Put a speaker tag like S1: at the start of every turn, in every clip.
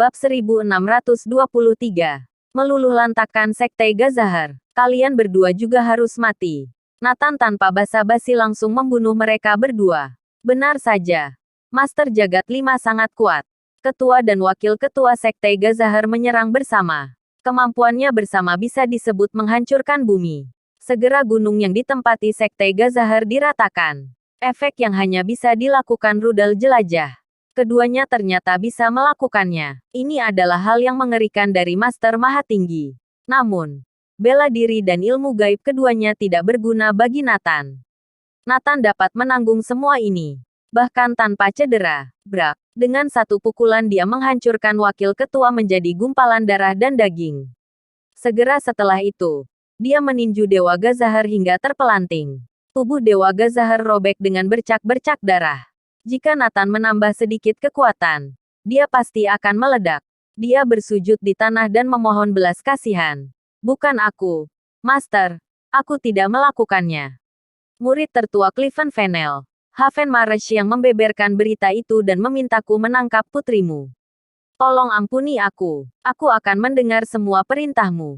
S1: Bab 1623. Meluluhlantakkan Sekte Gazahar. Kalian berdua juga harus mati. Nathan tanpa basa-basi langsung membunuh mereka berdua. Benar saja. Master Jagat 5 sangat kuat. Ketua dan Wakil Ketua Sekte Gazahar menyerang bersama. Kemampuannya bersama bisa disebut menghancurkan bumi. Segera gunung yang ditempati Sekte Gazahar diratakan. Efek yang hanya bisa dilakukan rudal jelajah. Keduanya ternyata bisa melakukannya. Ini adalah hal yang mengerikan dari Master Mahatinggi. Namun, bela diri dan ilmu gaib keduanya tidak berguna bagi Nathan. Nathan dapat menanggung semua ini. Bahkan tanpa cedera. Brak. Dengan satu pukulan dia menghancurkan wakil ketua menjadi gumpalan darah dan daging. Segera setelah itu, dia meninju Dewa Gazahar hingga terpelanting. Tubuh Dewa Gazahar robek dengan bercak-bercak darah. Jika Nathan menambah sedikit kekuatan, dia pasti akan meledak. Dia bersujud di tanah dan memohon belas kasihan. Bukan aku, Master. Aku tidak melakukannya. Murid tertua Cliven Fennel, Haven Maresh yang membeberkan berita itu dan memintaku menangkap putrimu. Tolong ampuni aku. Aku akan mendengar semua perintahmu.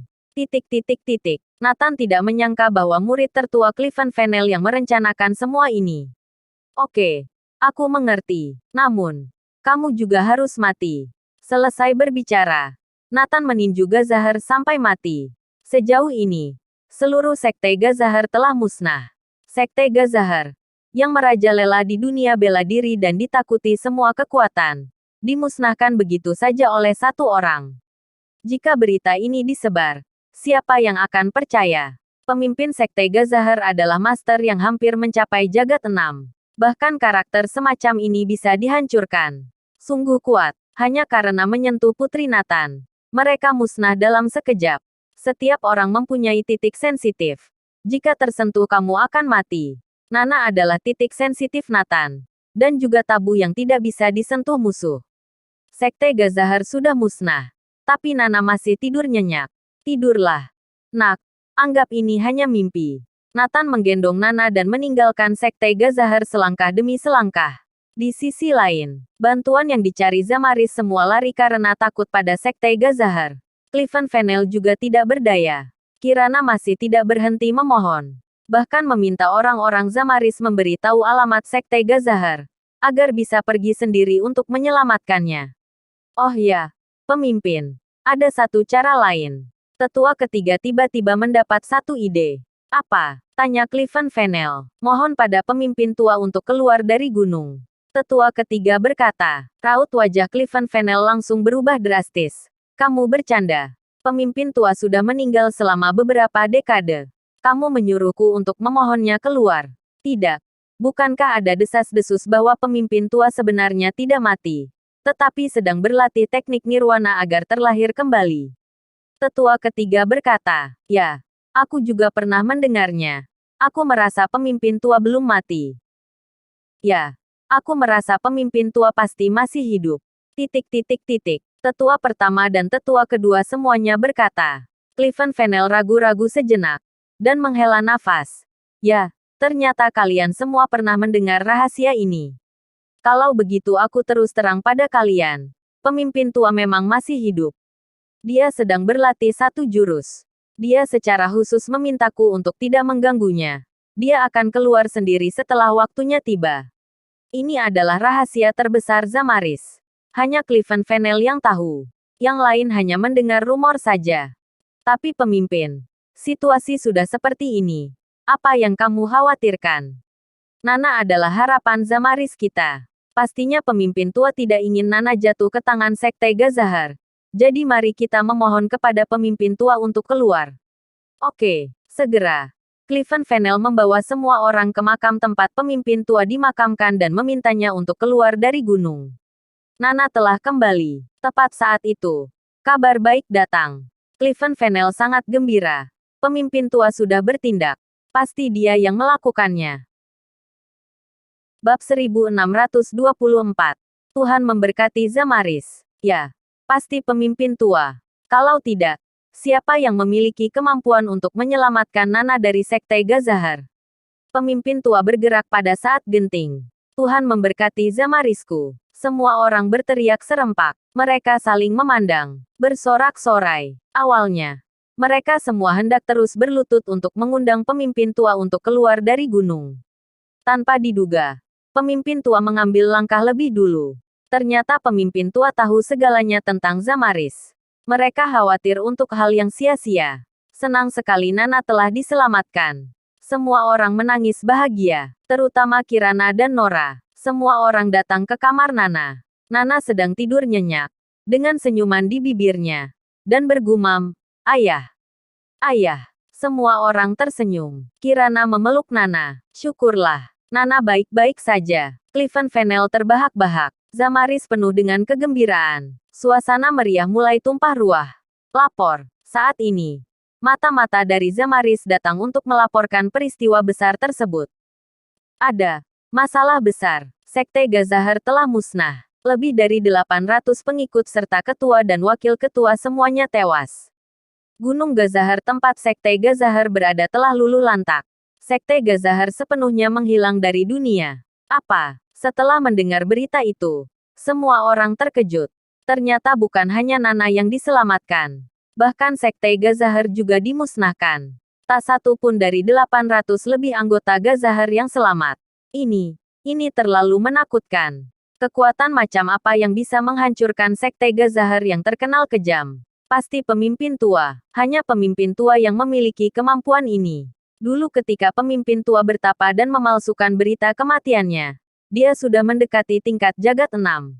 S1: Nathan tidak menyangka bahwa murid tertua Cliven Fennel yang merencanakan semua ini. Oke. Aku mengerti. Namun, kamu juga harus mati. Selesai berbicara, Nathan meninju Gazahar sampai mati. Sejauh ini, seluruh Sekte Gazahar telah musnah. Sekte Gazahar, yang merajalela di dunia bela diri dan ditakuti semua kekuatan, dimusnahkan begitu saja oleh satu orang. Jika berita ini disebar, siapa yang akan percaya? Pemimpin Sekte Gazahar adalah master yang hampir mencapai jagat 6. Bahkan karakter semacam ini bisa dihancurkan. Sungguh kuat, hanya karena menyentuh Putri Nathan. Mereka musnah dalam sekejap. Setiap orang mempunyai titik sensitif. Jika tersentuh kamu akan mati. Nana adalah titik sensitif Nathan. Dan juga tabu yang tidak bisa disentuh musuh. Sekte Gazahar sudah musnah. Tapi Nana masih tidur nyenyak. Tidurlah. Nak, anggap ini hanya mimpi. Nathan menggendong Nana dan meninggalkan Sekte Gazahar selangkah demi selangkah. Di sisi lain, bantuan yang dicari Zamaris semua lari karena takut pada Sekte Gazahar. Cliven Fennel juga tidak berdaya. Kirana masih tidak berhenti memohon. Bahkan meminta orang-orang Zamaris memberi tahu alamat Sekte Gazahar, agar bisa pergi sendiri untuk menyelamatkannya. Oh ya, pemimpin. Ada satu cara lain. Tetua ketiga tiba-tiba mendapat satu ide. Apa? Tanya Cliven Fennel. Mohon pada pemimpin tua untuk keluar dari gunung. Tetua ketiga berkata. Raut wajah Cliven Fennel langsung berubah drastis. Kamu bercanda. Pemimpin tua sudah meninggal selama beberapa dekade. Kamu menyuruhku untuk memohonnya keluar. Tidak. Bukankah ada desas-desus bahwa pemimpin tua sebenarnya tidak mati, tetapi sedang berlatih teknik nirwana agar terlahir kembali? Tetua ketiga berkata. Ya. Aku juga pernah mendengarnya. Aku merasa pemimpin tua belum mati. Ya, aku merasa pemimpin tua pasti masih hidup. Tetua pertama dan tetua kedua semuanya berkata. Cliven Fennel ragu-ragu sejenak. Dan menghela nafas. Ya, ternyata kalian semua pernah mendengar rahasia ini. Kalau begitu aku terus terang pada kalian. Pemimpin tua memang masih hidup. Dia sedang berlatih satu jurus. Dia secara khusus memintaku untuk tidak mengganggunya. Dia akan keluar sendiri setelah waktunya tiba. Ini adalah rahasia terbesar Zamaris. Hanya Cliven Fennel yang tahu. Yang lain hanya mendengar rumor saja. Tapi pemimpin, situasi sudah seperti ini. Apa yang kamu khawatirkan? Nana adalah harapan Zamaris kita. Pastinya pemimpin tua tidak ingin Nana jatuh ke tangan Sekte Gazahar. Jadi mari kita memohon kepada pemimpin tua untuk keluar. Oke, segera. Cliven Fennel membawa semua orang ke makam tempat pemimpin tua dimakamkan dan memintanya untuk keluar dari gunung. Nana telah kembali. Tepat saat itu, kabar baik datang. Cliven Fennel sangat gembira. Pemimpin tua sudah bertindak. Pasti dia yang melakukannya. Bab 1624. Tuhan memberkati Zamaris. Ya. Pasti pemimpin tua. Kalau tidak, siapa yang memiliki kemampuan untuk menyelamatkan Nana dari Sekte Gazahar? Pemimpin tua bergerak pada saat genting. Tuhan memberkati Zamarisku. Semua orang berteriak serempak. Mereka saling memandang, bersorak-sorai. Awalnya, mereka semua hendak terus berlutut untuk mengundang pemimpin tua untuk keluar dari gunung. Tanpa diduga, pemimpin tua mengambil langkah lebih dulu. Ternyata pemimpin tua tahu segalanya tentang Zamaris. Mereka khawatir untuk hal yang sia-sia. Senang sekali Nana telah diselamatkan. Semua orang menangis bahagia, terutama Kirana dan Nora. Semua orang datang ke kamar Nana. Nana sedang tidur nyenyak, dengan senyuman di bibirnya, dan bergumam, "Ayah, ayah." Semua orang tersenyum. Kirana memeluk Nana. "Syukurlah, Nana baik-baik saja." Cliven Fennel terbahak-bahak. Zamaris penuh dengan kegembiraan. Suasana meriah mulai tumpah ruah. Lapor. Saat ini, mata-mata dari Zamaris datang untuk melaporkan peristiwa besar tersebut. Ada masalah besar. Sekte Gazahar telah musnah. Lebih dari 800 pengikut serta ketua dan wakil ketua semuanya tewas. Gunung Gazahar tempat Sekte Gazahar berada telah luluh lantak. Sekte Gazahar sepenuhnya menghilang dari dunia. Apa? Setelah mendengar berita itu, semua orang terkejut. Ternyata bukan hanya Nana yang diselamatkan. Bahkan Sekte Gazahar juga dimusnahkan. Tak satu pun dari 800 lebih anggota Gazahar yang selamat. Ini terlalu menakutkan. Kekuatan macam apa yang bisa menghancurkan Sekte Gazahar yang terkenal kejam? Pasti pemimpin tua. Hanya pemimpin tua yang memiliki kemampuan ini. Dulu ketika pemimpin tua bertapa dan memalsukan berita kematiannya, dia sudah mendekati tingkat jagat 6.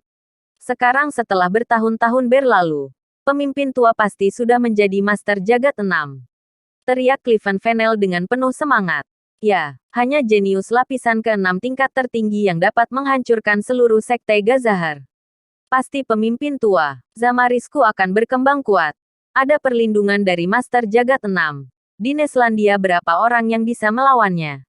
S1: Sekarang setelah bertahun-tahun berlalu, pemimpin tua pasti sudah menjadi master jagat 6. Teriak Cliven Fennel dengan penuh semangat. Ya, hanya jenius lapisan ke-6 tingkat tertinggi yang dapat menghancurkan seluruh Sekte Gazahar. Pasti pemimpin tua. Zamarisku akan berkembang kuat. Ada perlindungan dari Master Jagat 6. Di Neslandia berapa orang yang bisa melawannya? ...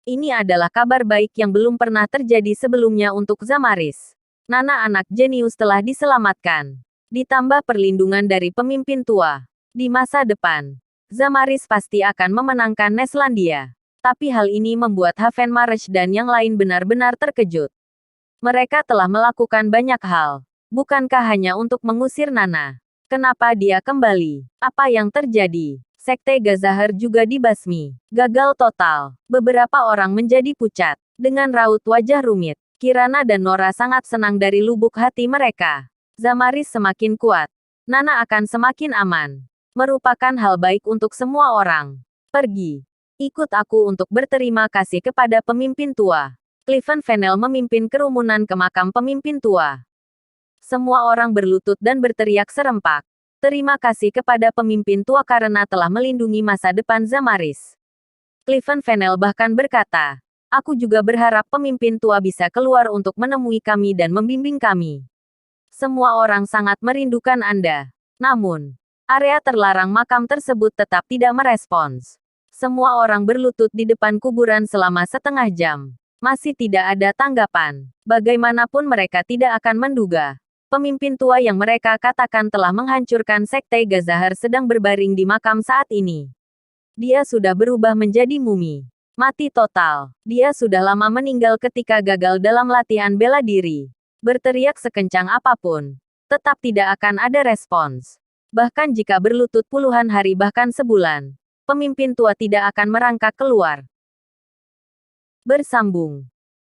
S1: Ini adalah kabar baik yang belum pernah terjadi sebelumnya untuk Zamaris. Nana anak jenius telah diselamatkan. Ditambah perlindungan dari pemimpin tua. Di masa depan, Zamaris pasti akan memenangkan Neslandia. Tapi hal ini membuat Havenmarsh dan yang lain benar-benar terkejut. Mereka telah melakukan banyak hal. Bukankah hanya untuk mengusir Nana? Kenapa dia kembali? Apa yang terjadi? Sekte Gazahar juga dibasmi. Gagal total. Beberapa orang menjadi pucat. Dengan raut wajah rumit, Kirana dan Nora sangat senang dari lubuk hati mereka. Zamaris semakin kuat. Nana akan semakin aman. Merupakan hal baik untuk semua orang. Pergi. Ikut aku untuk berterima kasih kepada pemimpin tua. Cliven Fennel memimpin kerumunan ke makam pemimpin tua. Semua orang berlutut dan berteriak serempak. Terima kasih kepada pemimpin tua karena telah melindungi masa depan Zamaris. Cliven Fennel bahkan berkata, "Aku juga berharap pemimpin tua bisa keluar untuk menemui kami dan membimbing kami. Semua orang sangat merindukan Anda." Namun, area terlarang makam tersebut tetap tidak merespons. Semua orang berlutut di depan kuburan selama setengah jam. Masih tidak ada tanggapan. Bagaimanapun mereka tidak akan menduga. Pemimpin tua yang mereka katakan telah menghancurkan Sekte Gazahar sedang berbaring di makam saat ini. Dia sudah berubah menjadi mumi. Mati total. Dia sudah lama meninggal ketika gagal dalam latihan bela diri. Berteriak sekencang apapun, tetap tidak akan ada respons. Bahkan jika berlutut puluhan hari bahkan sebulan, pemimpin tua tidak akan merangkak keluar. Bersambung.